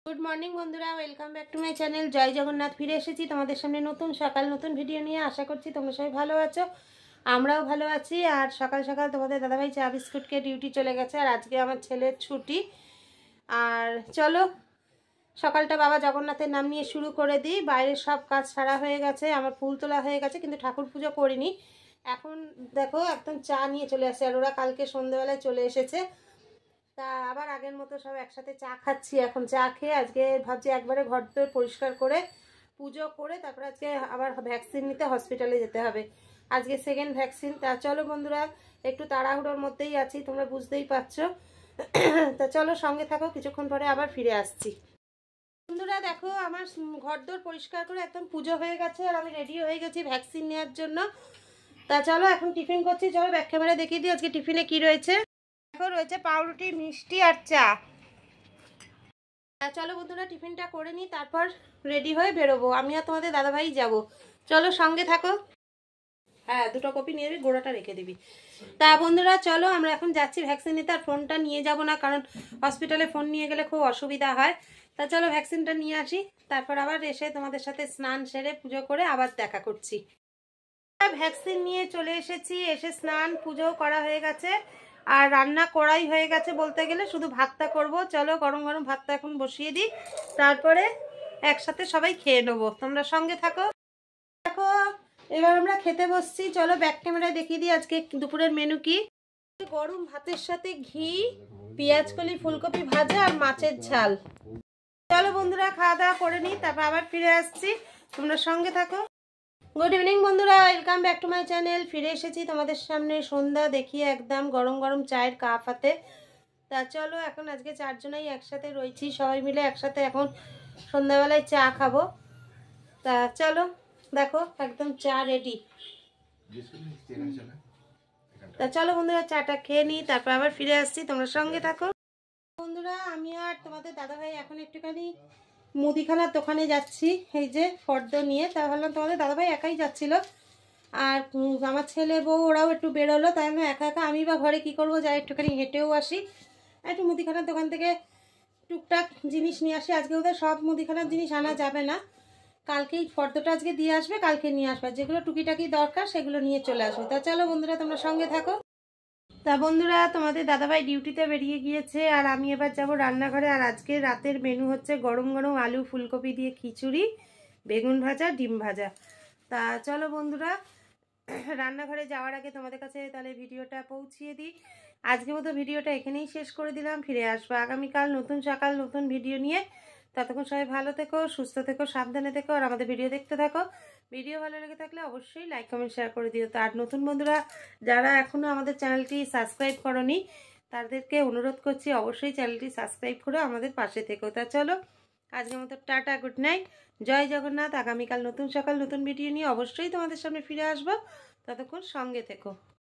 Good morning বন্ধুরা, welcome back to my channel. জয় জগন্নাথ। ফিরে এসেছি তোমাদের সামনে নতুন সকাল নতুন ভিডিও নিয়ে। আশা করছি তোমরা সবাই ভালো আছো, আমরাও ভালো আছি। আর সকাল সকাল তোমাদের দাদাভাই চা বিস্কুটকে ডিউটি চলে গেছে, আর আজকে আমার ছেলের ছুটি। আর চলো সকালটা বাবা জগন্নাথের নাম নিয়ে শুরু করে দিই। বাইরের সব কাজ সারা হয়ে গেছে, আমার ফুল তোলা হয়ে গেছে, কিন্তু ঠাকুর পুজো করিনি। এখন দেখো একদম চা নিয়ে চলে আসছে, আর ওরা কালকে সন্ধ্যেবেলায় চলে এসেছে। তা আবার আগের মতো সব একসাথে চা খাচ্ছি। এখন চা খেয়ে আজকে ভাবছি একবারে ঘর দর পরিষ্কার করে পুজো করে তারপরে আজকে আবার ভ্যাকসিন নিতে হসপিটালে যেতে হবে। আজকে সেকেন্ড ভ্যাকসিন। তা চলো বন্ধুরা, একটু তাড়াহুড়োর মধ্যেই আছি, তোমরা বুঝতেই পারছো। তা চলো সঙ্গে থাকো, কিছুক্ষণ পরে আবার ফিরে আসছি। বন্ধুরা দেখো, আমার ঘরদোর পরিষ্কার করে একদম পুজো হয়ে গেছে, আর আমি রেডি হয়ে গেছি ভ্যাকসিন নেওয়ার জন্য। তা চলো এখন টিফিন করছি, চলো ব্যাক ক্যামেরা দেখিয়ে দিই আজকে টিফিনে কি রয়েছে। দেখো রয়েছে পাউরুটি, মিষ্টি আর চা। চলো বন্ধুরা টিফিনটা করে নিই, তারপর রেডি হয়ে বেরোবো। আমি আর তোমাদের দাদাভাই যাব, চলো সঙ্গে থাকো। হ্যাঁ, দুটো কপি নিয়ে যাবি, গোড়াটা রেখে দিবি। তা বন্ধুরা চলো আমরা এখন যাচ্ছি ভ্যাকসিন নিতে। আর ফোনটা নিয়ে যাব না, কারণ হসপিটালে ফোন নিয়ে গেলে খুব অসুবিধা হয়। তা চলো ভ্যাকসিনটা নিয়ে আসি, তারপর আবার এসে তোমাদের সাথে স্নান সেরে পুজো করে আবার দেখা করছি। ভ্যাকসিন নিয়ে চলে এসেছি, এসে স্নান পুজো করা হয়ে গেছে, আর রান্না করাই হয়ে গেছে বলতে গেলে, শুধু ভাতটা করব। চলো গরম গরম ভাতটা এখন বসিয়ে দিই, তারপরে একসাথে সবাই খেয়ে নেবো। তোমরা সঙ্গে থাকো। দেখো এবার আমরা খেতে বসছি, চলো ব্যাক ক্যামেরায় দেখিয়ে দিই আজকে দুপুরের মেনু কি। গরম ভাতের সাথে ঘি, পেঁয়াজকলি, ফুলকপি ভাজা আর মাছের ঝাল। চলো বন্ধুরা খাওয়া দাওয়া করে নিই, তারপর আবার ফিরে আসছি, তোমরা সঙ্গে থাকো। গুড ইভিনিং বন্ধুরা, welcome back to my channel. ফিরে এসেছি তোমাদের সামনে সন্ধ্যা দেখিয়ে, একদম গরম গরম চায়ের কাপ হাতে। তা চলো এখন আজকে চারজনাই একসাথে রয়েছি, সবাই মিলে একসাথে এখন সন্ধ্যাবেলায় চা খাবো। তা চলো দেখো একদম চা রেডি। তা চলো বন্ধুরা চাটা খেয়ে নিই, তারপর আবার ফিরে আসছি, তোমরা সঙ্গে থাকো। বন্ধুরা আমি আর তোমাদের দাদাভাই এখন একটুখানি মুদিখানার দোকানে যাচ্ছি, এই যে ফর্দ নিয়ে। তা ভাবলাম তোমাদের দাদাভাই একাই যাচ্ছিল, আর আমার ছেলে বউ ওরাও একটু বেরোলো, তাই আমি একা একা আমি বা ঘরে কি করবো, যাই একটুখানি হেঁটেও আসি, একটু মুদিখানার দোকান থেকে টুকটাক জিনিস নিয়ে আসি। আজকে ওদের সব মুদিখানার জিনিস আনা যাবে না, কালকেই ফর্দটা আজকে দিয়ে আসবে, কালকে নিয়ে আসবে, যেগুলো টুকিটাকি দরকার সেগুলো নিয়ে চলে আসবে। তা চলো বন্ধুরা তোমরা সঙ্গে থাকো। তা বন্ধুরা তোমাদের দাদাভাই ডিউটিতে বেরিয়ে গিয়েছে, আর আমি এবার যাব রান্নাঘরে। আর আজকে রাতের মেনু হচ্ছে গরম গরম আলু ফুলকপি দিয়ে খিচুড়ি, বেগুন ভাজা, ডিম ভাজা। তা চলো বন্ধুরা রান্নাঘরে যাওয়ার আগে তোমাদের কাছে তাহলে ভিডিওটা পৌঁছিয়ে দিই। আজকের মতো ভিডিওটা এখানেই শেষ করে দিলাম, ফিরে আসবো আগামীকাল নতুন সকাল নতুন ভিডিও নিয়ে। ততক্ষণ সবাই ভালো থেকো, সুস্থ থেকো, সাবধানে থেকো, আর আমাদের ভিডিও দেখতে থাকো। ভিডিও ভালো লেগে থাকলে অবশ্যই লাইক কমেন্ট শেয়ার করে দিও। তো আর নতুন বন্ধুরা যারা এখনও আমাদের চ্যানেলটি সাবস্ক্রাইব করনি, তাদেরকে অনুরোধ করছি অবশ্যই চ্যানেলটি সাবস্ক্রাইব করে আমাদের পাশে থেকো। তা চলো আজকের মতো টাটা, গুড নাইট, জয় জগন্নাথ। আগামীকাল নতুন সকাল নতুন ভিডিও নিয়ে অবশ্যই তোমাদের সামনে ফিরে আসবো, ততক্ষণ সঙ্গে থেকো।